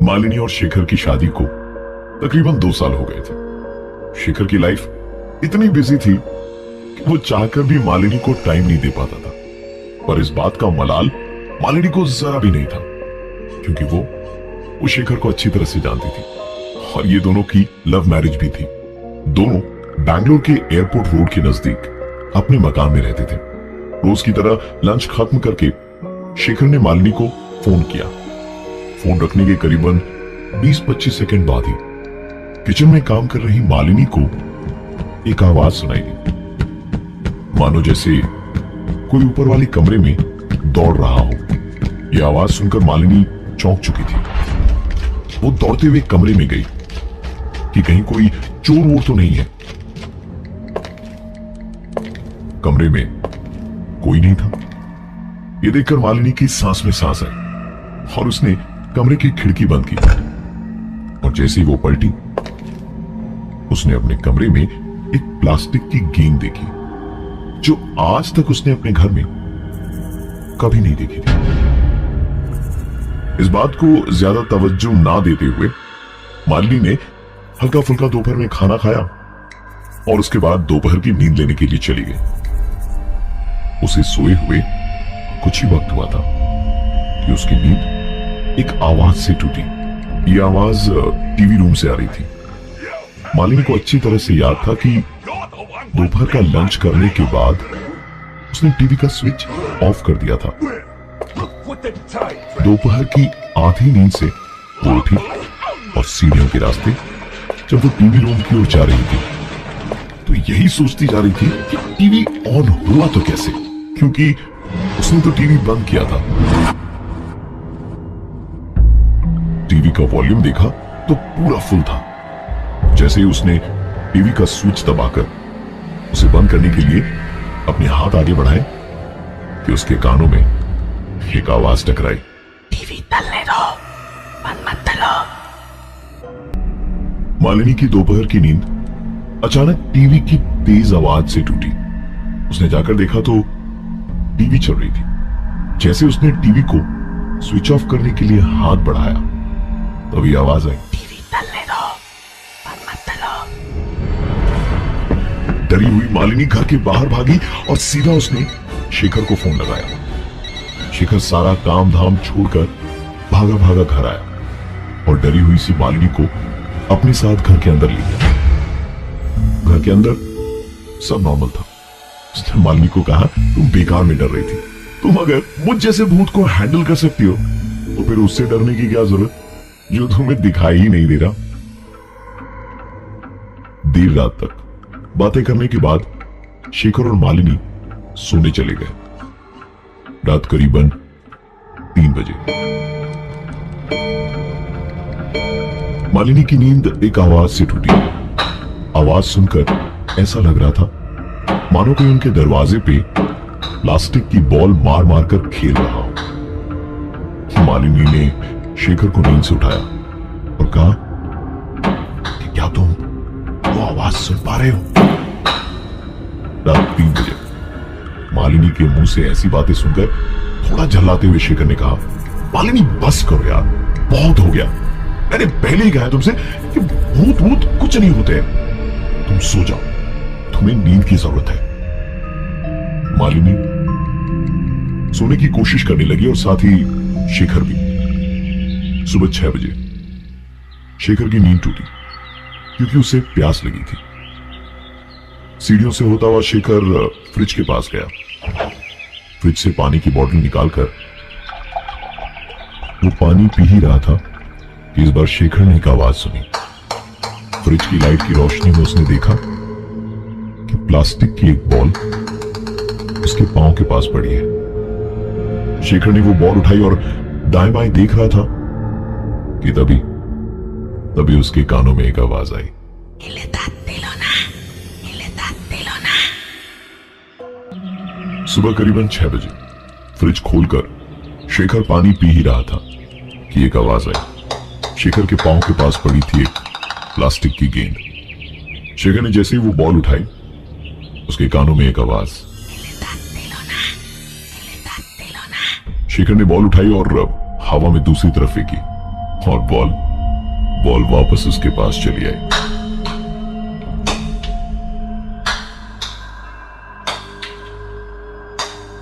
मालिनी और शेखर की शादी को तकरीबन 2 साल हो गए थे। शेखर की लाइफ इतनी बिजी थी कि वो चाहकर भी मालिनी को टाइम नहीं दे पाता था, पर इस बात का मलाल मालिनी को जरा भी नहीं था, क्योंकि वो शेखर को अच्छी तरह से जानती थी और ये दोनों की लव मैरिज भी थी। दोनों बैंगलोर के एयरपोर्ट रोड के नजदीक अपने मकान में रहते थे। रोज की तरह लंच खत्म करके शेखर ने मालिनी को फोन किया। फोन रखने के करीबन 20-25 सेकंड बाद ही किचन में काम कर रही मालिनी को एक आवाज सुनाई दी, मानो जैसे कोई ऊपर वाले कमरे में दौड़ रहा हो। यह आवाज सुनकर मालिनी चौंक चुकी थी। वो दौड़ते हुए कमरे में गई कि कहीं कोई चोर वोर तो नहीं है। कमरे में कोई नहीं था। यह देखकर मालिनी की सांस में सांस आई और उसने कमरे की खिड़की बंद की और जैसे ही वो पलटी, उसने अपने कमरे में एक प्लास्टिक की गेंद देखी जो आज तक उसने अपने घर में कभी नहीं देखी थी। इस बात को ज्यादा तवज्जो ना देते हुए मालिनी ने हल्का फुल्का दोपहर में खाना खाया और उसके बाद दोपहर की नींद लेने के लिए चली गई। उसे सोए हुए कुछ ही वक्त हुआ था कि उसकी नींद एक आवाज से टूटी। यह आवाज टीवी रूम से आ रही थी। मालिनी को अच्छी तरह से याद था कि दोपहर का लंच करने के बाद उसने टीवी का स्विच ऑफ कर दिया था। दोपहर की आधी नींद से वो उठी और सीढ़ियों के रास्ते जब वो टीवी रूम की ओर जा रही थी तो यही सोचती जा रही थी कि टीवी ऑन हुआ तो कैसे, क्योंकि उसने तो टीवी बंद किया था। टीवी का वॉल्यूम देखा तो पूरा फुल था। जैसे ही उसने टीवी का स्विच दबाकर उसे बंद करने के लिए अपने हाथ आगे बढ़ाए कि उसके कानों में एक आवाज टकराई, टीवी चलने दो, बंद मत करो। मालिनी की दोपहर की नींद अचानक टीवी की तेज आवाज से टूटी। उसने जाकर देखा तो टीवी चल रही थी। जैसे उसने टीवी को स्विच ऑफ करने के लिए हाथ बढ़ाया तभी आवाज आई, टीवी चलने दो, बंद मत करो। डरी हुई मालिनी घर के बाहर भागी और सीधा उसने शेखर को फोन लगाया। शेखर सारा काम धाम छोड़कर भागा भागा घर आया और डरी हुई सी मालिनी को अपने साथ घर के अंदर ले गया। घर के अंदर सब नॉर्मल था। उसने मालिनी को कहा, तुम बेकार में डर रही थी। तुम अगर मुझ जैसे भूत को हैंडल कर सकती हो तो फिर उससे डरने की क्या जरूरत जो तुम्हें दिखाई ही नहीं दे रहा। देर रात तक बातें करने के बाद शेखर और मालिनी सोने चले गए। रात करीबन 3 बजे मालिनी की नींद एक आवाज से टूटी। आवाज सुनकर ऐसा लग रहा था मानो कोई उनके दरवाजे पे प्लास्टिक की बॉल मार मार कर खेल रहा हो। मालिनी ने शेखर को नींद से उठाया और कहा कि क्या तुम वो आवाज सुन पा रहे हो? रात 3 बजे मालिनी के मुंह से ऐसी बातें सुनकर थोड़ा झल्लाते हुए शेखर ने कहा, मालिनी बस करो यार, बहुत हो गया। मैंने पहले ही कहा तुमसे कि भूत भूत कुछ नहीं होते। तुम सो जाओ, तुम्हें नींद की जरूरत है। मालिनी सोने की कोशिश करने लगी और साथ ही शेखर भी। सुबह 6 बजे शेखर की नींद टूटी क्योंकि उसे प्यास लगी थी। सीढ़ियों से होता हुआ शेखर फ्रिज के पास गया। फ्रिज से पानी की बोतल निकालकर वो पानी पी ही रहा था कि इस बार शेखर ने एक आवाज सुनी। फ्रिज की लाइट की रोशनी में उसने देखा कि प्लास्टिक की एक बॉल उसके पांव के पास पड़ी है। शेखर ने वो बॉल उठाई और दाएं बाएं देख रहा था कि तभी उसके कानों में एक आवाज आई, सुबह करीबन 6 बजे फ्रिज खोलकर शेखर पानी पी ही रहा था कि एक आवाज आई। शेखर के पांव के पास पड़ी थी एक प्लास्टिक की गेंद। शेखर ने जैसे ही वो बॉल उठाई उसके कानों में एक आवाज। शेखर ने बॉल उठाई और हवा में दूसरी तरफ फेंकी। और बॉल बॉल वापस उसके पास चली आई।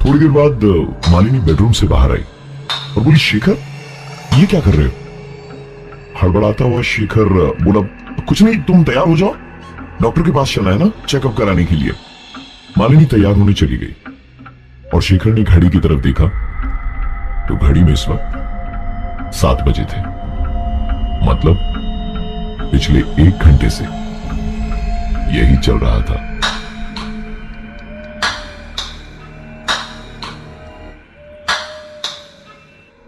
थोड़ी देर बाद मालिनी बेडरूम से बाहर आई और बोली, शेखर ये क्या कर रहे हो? हड़बड़ाता हुआ शेखर बोला, कुछ नहीं, तुम तैयार हो जाओ, डॉक्टर के पास चलना है ना चेकअप कराने के लिए। मालिनी तैयार होने चली गई और शेखर ने घड़ी की तरफ देखा तो घड़ी में इस वक्त 7 बजे थे। मतलब पिछले 1 घंटे से यही चल रहा था।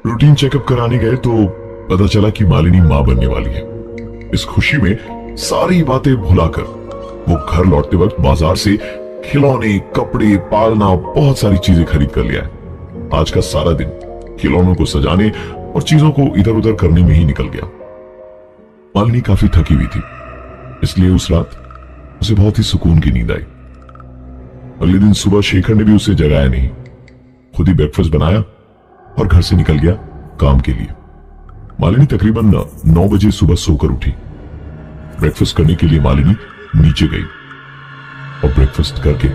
रूटीन चेकअप कराने गए तो पता चला कि मालिनी मां बनने वाली है। इस खुशी में सारी बातें भुलाकर वो घर लौटते वक्त बाजार से खिलौने, कपड़े, पालना, बहुत सारी चीजें खरीद कर लिया है। आज का सारा दिन खिलौनों को सजाने और चीजों को इधर उधर करने में ही निकल गया। मालिनी काफी थकी हुई थी, इसलिए उस रात उसे बहुत ही सुकून की नींद आई। अगले दिन सुबह शेखर ने भी उसे जगाया नहीं, खुद ही ब्रेकफास्ट बनाया और घर से निकल गया काम के लिए। मालिनी तकरीबन 9 बजे सुबह सोकर उठी। ब्रेकफास्ट करने के लिए मालिनी नीचे गई और ब्रेकफास्ट करके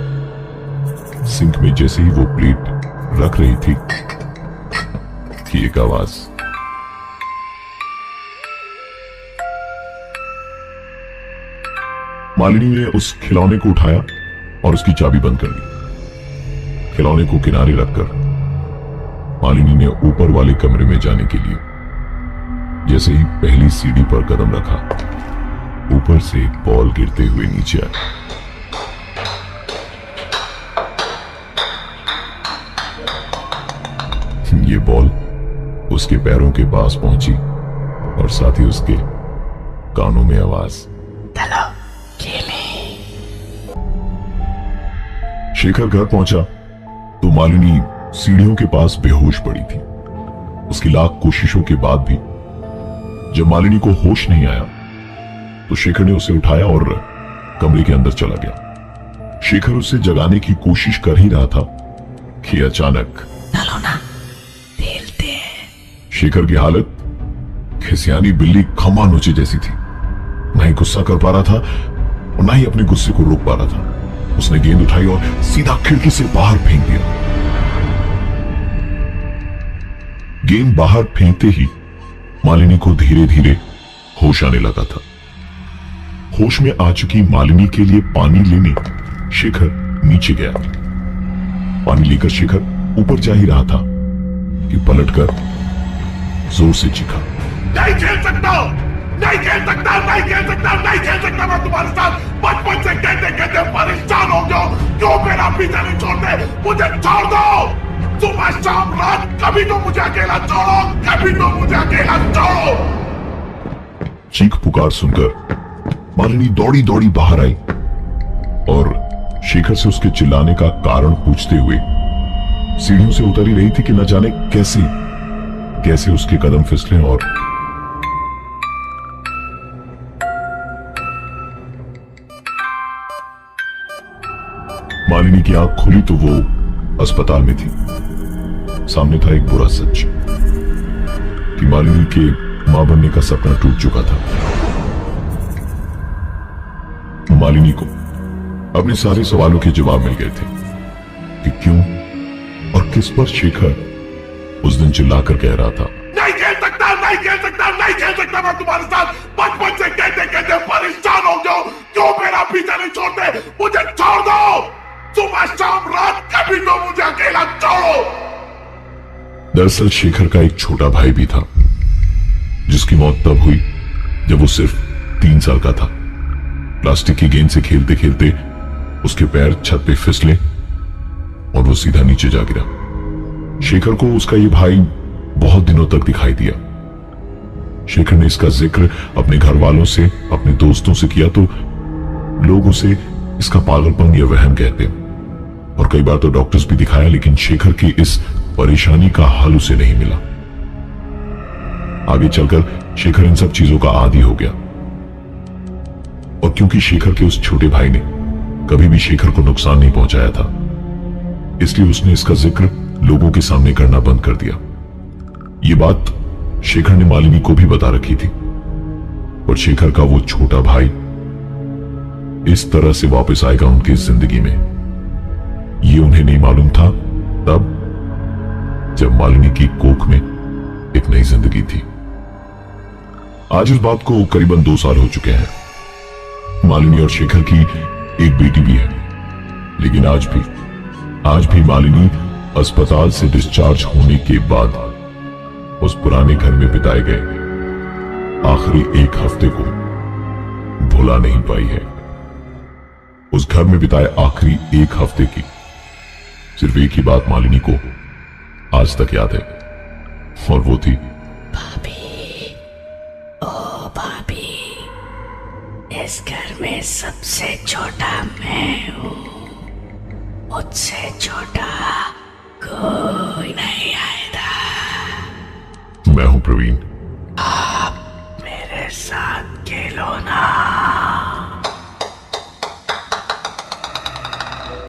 सिंक में जैसे ही वो प्लेट रख रही थी कि एक आवाज, मालिनी ने उस खिलौने को उठाया और उसकी चाबी बंद कर दी। खिलौने को किनारे रखकर मालिनी ने ऊपर वाले कमरे में जाने के लिए जैसे ही पहली सीढ़ी पर कदम रखा, ऊपर से एक बॉल गिरते हुए नीचे आया। ये बॉल उसके पैरों के पास पहुंची और साथ ही उसके कानों में आवाज, चलो खेले। शेखर घर पहुंचा तो मालिनी सीढ़ियों के पास बेहोश पड़ी थी। उसकी लाख कोशिशों के बाद भी जब मालिनी को होश नहीं आया तो शेखर ने उसे उठाया और कमरे के अंदर चला गया। शेखर उसे जगाने की कोशिश कर ही रहा था कि अचानक, चलो ना खेलते हैं। शेखर की हालत खिसियानी बिल्ली खम्मा नोचे जैसी थी। ना ही गुस्सा कर पा रहा था और ना ही अपने गुस्से को रोक पा रहा था। उसने गेंद उठाई और सीधा खिड़की से बाहर फेंक दिया। गेंद बाहर फेंकते ही मालिनी को धीरे धीरे होश आने लगा था। होश में आ चुकी मालिनी के लिए पानी लेने शेखर नीचे गया। पानी लेकर शेखर ऊपर जा ही रहा था कि पलटकर जोर से चीखा, नहीं खेल सकता, नहीं खेल सकता, नहीं खेल सकता, नहीं खेल सकता मैं तुम्हारे साथ। बचपन से कहते कहते परेशान हो गया, क्यों मेरा पीछा नहीं छोड़ते? मुझे छोड़ दो। सुबह शाम रात कभी तो मुझे अकेला छोड़ो, कभी तो मुझे अकेला छोड़ो। चीख पुकार सुनकर मालिनी दौड़ी दौड़ी बाहर आई और शेखर से उसके चिल्लाने का कारण पूछते हुए सीढ़ियों से उतर ही रही थी कि न जाने कैसे कैसे उसके कदम फिसले और मालिनी की आंख खुली तो वो अस्पताल में थी। सामने था एक बुरा सच कि मालिनी के मां बनने का सपना टूट चुका था। मालिनी को अपने सारे सवालों के जवाब मिल गए थे कि क्यों और किस पर शेखर उस दिन चिल्लाकर कह रहा था, नहीं खेल सकता, नहीं खेल सकता, नहीं खेल सकता मैं तुम्हारे साथ। बचपन से कहते कहते परेशान हो गया, क्यों मेरा पीछा नहीं छोड़ते? मुझे छोड़ दो। सुबह शाम रात कभी तो मुझे अकेला छोड़ो। दरअसल शेखर का एक छोटा भाई भी था जिसकी मौत तब हुई जब वो सिर्फ 3 साल का था। प्लास्टिक की गेंद से खेलते खेलते उसके पैर छत पे फिसले और वो सीधा नीचे जा गिरा। शेखर को उसका ये भाई बहुत दिनों तक दिखाई दिया। शेखर ने इसका जिक्र अपने घर वालों से, अपने दोस्तों से किया तो लोग उसे इसका पागलपन या वहम कहते, और कई बार तो डॉक्टर्स भी दिखाया, लेकिन शेखर की इस परेशानी का हल उसे नहीं मिला। आगे चलकर शेखर इन सब चीजों का आदी हो गया और क्योंकि शेखर के उस छोटे भाई ने कभी भी शेखर को नुकसान नहीं पहुंचाया था, इसलिए उसने इसका जिक्र लोगों के सामने करना बंद कर दिया। ये बात शेखर ने मालिनी को भी बता रखी थी और शेखर का वो छोटा भाई इस तरह से वापस आएगा उनकी जिंदगी में, ये उन्हें नहीं मालूम था तब जब मालिनी की कोख में एक नई जिंदगी थी। आज इस बात को करीबन 2 साल हो चुके हैं। मालिनी और शेखर की एक बेटी भी है, लेकिन आज भी मालिनी अस्पताल से डिस्चार्ज होने के बाद उस पुराने घर में बिताए गए आखिरी 1 हफ्ते को भुला नहीं पाई है। उस घर में बिताए आखिरी 1 हफ्ते की सिर्फ एक ही बात मालिनी को आज तक याद है, और वो थी भाभी, ओ भाभी, इस घर में सबसे छोटा मैं हूँ, मुझसे छोटा कोई नहीं आएगा। मैं हूं प्रवीण। आप मेरे साथ खेलो ना।